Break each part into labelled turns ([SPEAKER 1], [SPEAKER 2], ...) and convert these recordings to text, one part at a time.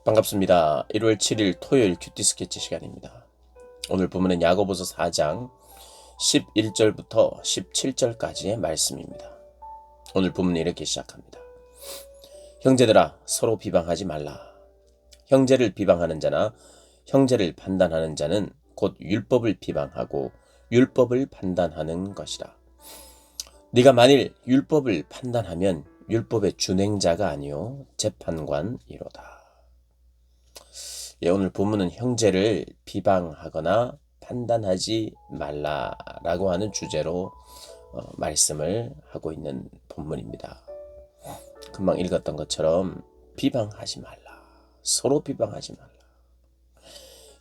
[SPEAKER 1] 반갑습니다. 1월 7일 토요일 큐티 스케치 시간입니다. 오늘 본문은 야고보서 4장 11절부터 17절까지의 말씀입니다. 오늘 본문은 이렇게 시작합니다. 형제들아 서로 비방하지 말라. 형제를 비방하는 자나 형제를 판단하는 자는 곧 율법을 비방하고 율법을 판단하는 것이라. 네가 만일 율법을 판단하면 율법의 준행자가 아니요 재판관이로다. 오늘 본문은 형제를 비방하거나 판단하지 말라라고 하는 주제로 말씀을 하고 있는 본문입니다. 금방 읽었던 것처럼 비방하지 말라. 서로 비방하지 말라.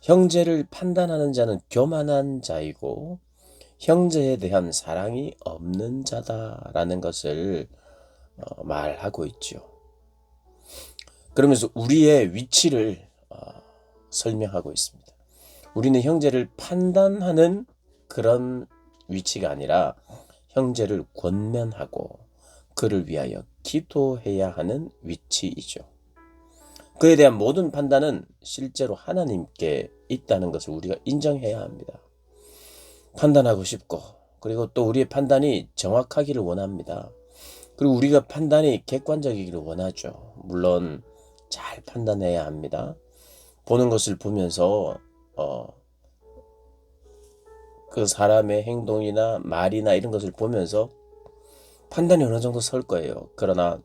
[SPEAKER 1] 형제를 판단하는 자는 교만한 자이고 형제에 대한 사랑이 없는 자다라는 것을 말하고 있죠. 그러면서 우리의 위치를 설명하고 있습니다. 우리는 형제를 판단하는 그런 위치가 아니라 형제를 권면하고 그를 위하여 기도해야 하는 위치이죠. 그에 대한 모든 판단은 실제로 하나님께 있다는 것을 우리가 인정해야 합니다. 판단하고 싶고 그리고 또 우리의 판단이 정확하기를 원합니다. 그리고 우리가 판단이 객관적이기를 원하죠. 물론 잘 판단해야 합니다. 보는 것을 보면서 그 사람의 행동이나 말이나 이런 것을 보면서 판단이 어느 정도 설 거예요. 그러나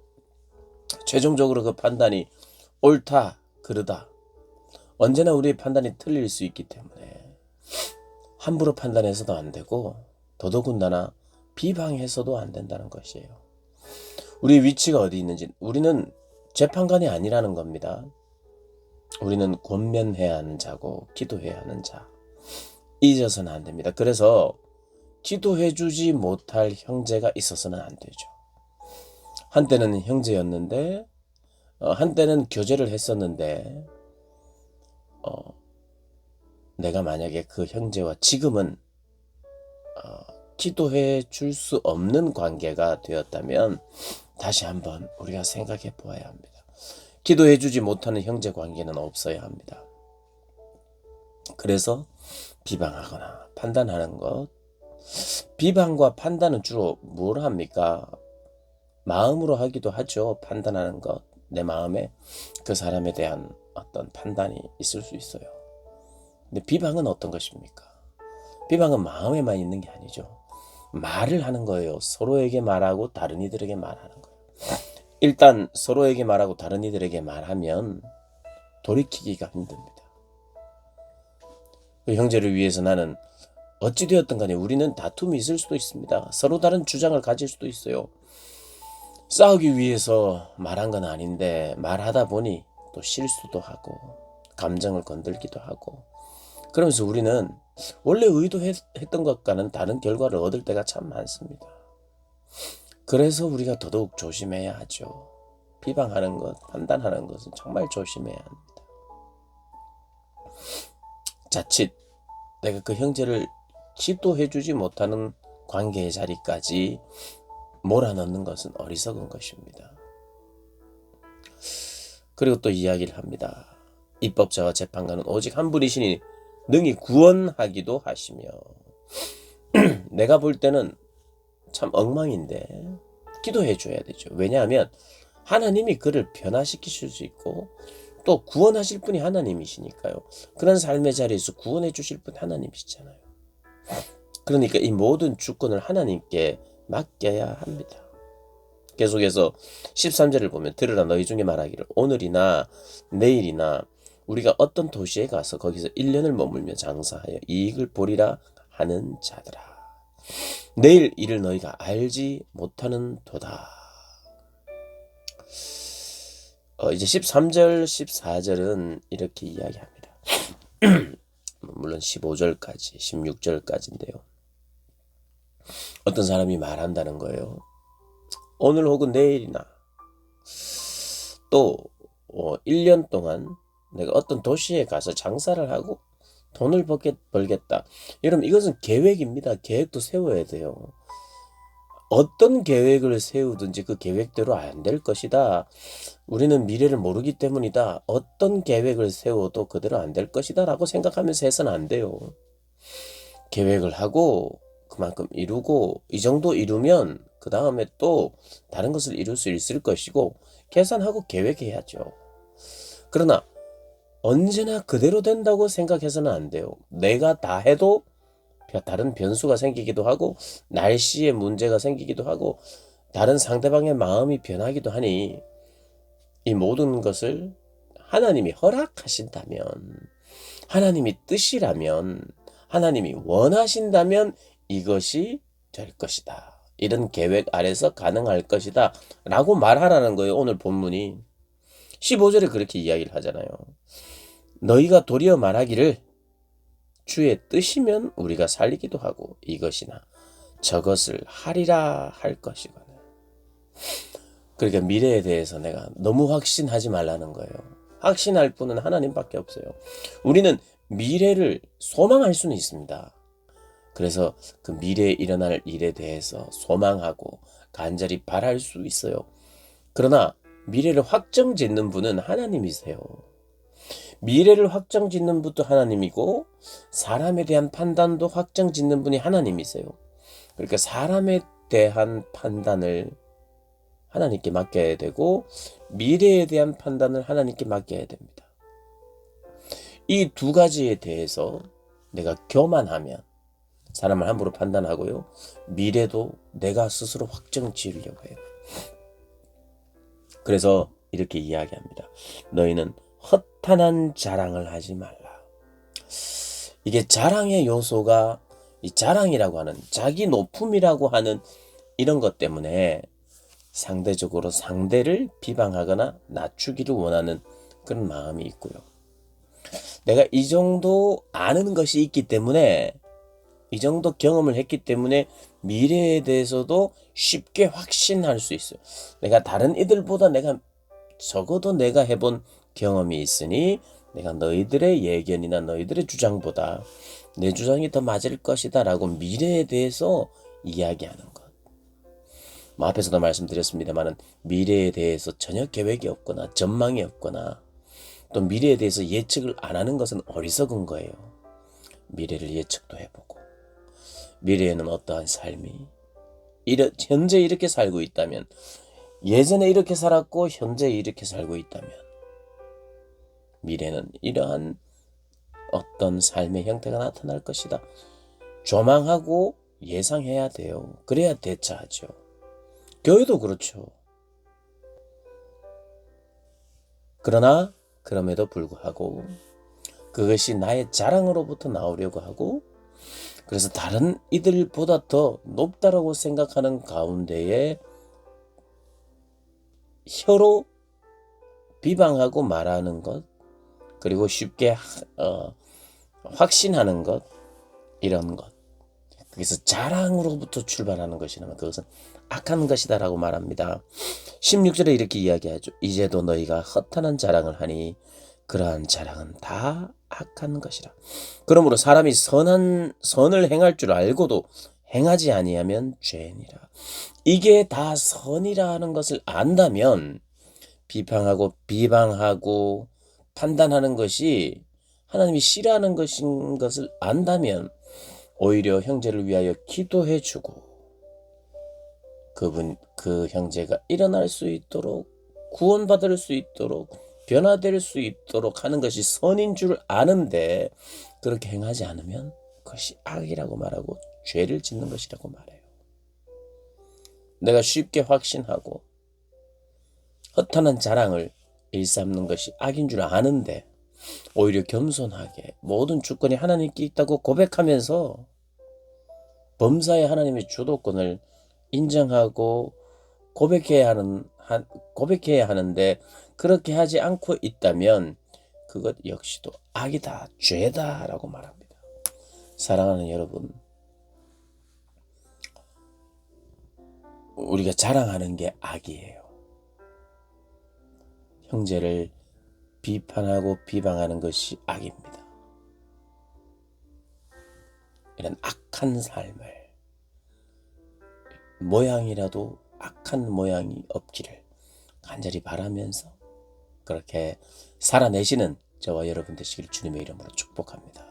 [SPEAKER 1] 최종적으로 그 판단이 옳다, 그르다. 언제나 우리의 판단이 틀릴 수 있기 때문에 함부로 판단해서도 안 되고 더더군다나 비방해서도 안 된다는 것이에요. 우리의 위치가 어디 있는지 우리는 재판관이 아니라는 겁니다. 우리는 권면해야 하는 자고 기도해야 하는 자. 잊어서는 안 됩니다. 그래서 기도해주지 못할 형제가 있어서는 안 되죠. 한때는 형제였는데 한때는 교제를 했었는데 내가 만약에 그 형제와 지금은 기도해 줄 수 없는 관계가 되었다면 다시 한번 우리가 생각해 보아야 합니다. 기도해 주지 못하는 형제 관계는 없어야 합니다. 그래서 비방하거나 판단하는 것, 비방과 판단은 주로 뭘 합니까? 마음으로 하기도 하죠. 판단하는 것, 내 마음에 그 사람에 대한 어떤 판단이 있을 수 있어요. 근데 비방은 어떤 것입니까? 비방은 마음에만 있는 게 아니죠. 말을 하는 거예요. 서로에게 말하고 다른 이들에게 말하는 거예요. 일단 서로에게 말하고 다른 이들에게 말하면 돌이키기가 힘듭니다. 그 형제를 위해서 나는 어찌되었든 간에 우리는 다툼이 있을 수도 있습니다. 서로 다른 주장을 가질 수도 있어요. 싸우기 위해서 말한 건 아닌데 말하다 보니 또 실수도 하고 감정을 건들기도 하고 그러면서 우리는 원래 의도했던 것과는 다른 결과를 얻을 때가 참 많습니다. 그래서 우리가 더더욱 조심해야 하죠. 비방하는 것, 판단하는 것은 정말 조심해야 합니다. 자칫 내가 그 형제를 기도해주지 못하는 관계의 자리까지 몰아넣는 것은 어리석은 것입니다. 그리고 또 이야기를 합니다. 입법자와 재판관은 오직 한 분이시니 능히 구원하기도 하시며 내가 볼 때는 참 엉망인데 기도해 줘야 되죠. 왜냐하면 하나님이 그를 변화시키실 수 있고 또 구원하실 분이 하나님이시니까요. 그런 삶의 자리에서 구원해 주실 분 하나님이시잖아요. 그러니까 이 모든 주권을 하나님께 맡겨야 합니다. 계속해서 13절을 보면 들으라 너희 중에 말하기를 오늘이나 내일이나 우리가 어떤 도시에 가서 거기서 1년을 머물며 장사하여 이익을 보리라 하는 자들아. 내일 일을 너희가 알지 못하는 도다. 이제 13절, 14절은 이렇게 이야기합니다. 물론 15절까지, 16절까지인데요. 어떤 사람이 말한다는 거예요. 오늘 혹은 내일이나 또 1년 동안 내가 어떤 도시에 가서 장사를 하고 돈을 벌겠다. 여러분 이것은 계획입니다. 계획도 세워야 돼요. 어떤 계획을 세우든지 그 계획대로 안 될 것이다. 우리는 미래를 모르기 때문이다. 어떤 계획을 세워도 그대로 안 될 것이다 라고 생각하면서 해서는 안 돼요. 계획을 하고 그만큼 이루고 이 정도 이루면 그 다음에 또 다른 것을 이룰 수 있을 것이고 계산하고 계획해야죠. 그러나 언제나 그대로 된다고 생각해서는 안 돼요. 내가 다 해도 다른 변수가 생기기도 하고 날씨에 문제가 생기기도 하고 다른 상대방의 마음이 변하기도 하니 이 모든 것을 하나님이 허락하신다면, 하나님이 뜻이라면, 하나님이 원하신다면 이것이 될 것이다. 이런 계획 아래서 가능할 것이다 라고 말하라는 거예요. 오늘 본문이 15절에 그렇게 이야기를 하잖아요. 너희가 도리어 말하기를 주의 뜻이면 우리가 살리기도 하고 이것이나 저것을 하리라 할 것이거늘. 그러니까 미래에 대해서 내가 너무 확신하지 말라는 거예요. 확신할 분은 하나님밖에 없어요. 우리는 미래를 소망할 수는 있습니다. 그래서 그 미래에 일어날 일에 대해서 소망하고 간절히 바랄 수 있어요. 그러나 미래를 확정짓는 분은 하나님이세요. 미래를 확정짓는 분도 하나님이고 사람에 대한 판단도 확정짓는 분이 하나님이세요. 그러니까 사람에 대한 판단을 하나님께 맡겨야 되고 미래에 대한 판단을 하나님께 맡겨야 됩니다. 이 두 가지에 대해서 내가 교만하면 사람을 함부로 판단하고요. 미래도 내가 스스로 확정 지으려고 해요. 그래서 이렇게 이야기합니다. 너희는 허탄한 자랑을 하지 말라. 이게 자랑의 요소가 이 자랑이라고 하는 자기 높음이라고 하는 이런 것 때문에 상대적으로 상대를 비방하거나 낮추기를 원하는 그런 마음이 있고요. 내가 이 정도 아는 것이 있기 때문에 이 정도 경험을 했기 때문에 미래에 대해서도 쉽게 확신할 수 있어요. 내가 다른 이들보다 적어도 내가 해본 경험이 있으니 내가 너희들의 예견이나 너희들의 주장보다 내 주장이 더 맞을 것이다 라고 미래에 대해서 이야기하는 것. 앞에서도 말씀드렸습니다만 미래에 대해서 전혀 계획이 없거나 전망이 없거나 또 미래에 대해서 예측을 안 하는 것은 어리석은 거예요. 미래를 예측도 해보고 미래에는 어떠한 삶이 현재 이렇게 살고 있다면 예전에 이렇게 살았고 현재 이렇게 살고 있다면 미래는 이러한 어떤 삶의 형태가 나타날 것이다. 조망하고 예상해야 돼요. 그래야 대처하죠. 교회도 그렇죠. 그러나 그럼에도 불구하고 그것이 나의 자랑으로부터 나오려고 하고 그래서 다른 이들보다 더 높다라고 생각하는 가운데에 혀로 비방하고 말하는 것 그리고 쉽게 확신하는 것 이런 것 그래서 자랑으로부터 출발하는 것이라면 그것은 악한 것이다 라고 말합니다. 16절에 이렇게 이야기하죠. 이제도 너희가 허탄한 자랑을 하니 그러한 자랑은 다 악한 것이라. 그러므로 사람이 선을 행할 줄 알고도 행하지 아니하면 죄니라. 이게 다 선이라 하는 것을 안다면 비방하고 판단하는 것이 하나님이 싫어하는 것인 것을 안다면 오히려 형제를 위하여 기도해주고 그 형제가 일어날 수 있도록 구원받을 수 있도록 변화될 수 있도록 하는 것이 선인 줄 아는데 그렇게 행하지 않으면 그것이 악이라고 말하고 죄를 짓는 것이라고 말해요. 내가 쉽게 확신하고 허탄한 자랑을 일삼는 것이 악인 줄 아는데 오히려 겸손하게 모든 주권이 하나님께 있다고 고백하면서 범사에 하나님의 주도권을 인정하고 고백해야 하는데 그렇게 하지 않고 있다면 그것 역시도 악이다, 죄다 라고 말합니다. 사랑하는 여러분, 우리가 자랑하는 게 악이에요. 형제를 비판하고 비방하는 것이 악입니다. 이런 악한 삶을 모양이라도 악한 모양이 없기를 간절히 바라면서 그렇게 살아내시는 저와 여러분 되시길 주님의 이름으로 축복합니다.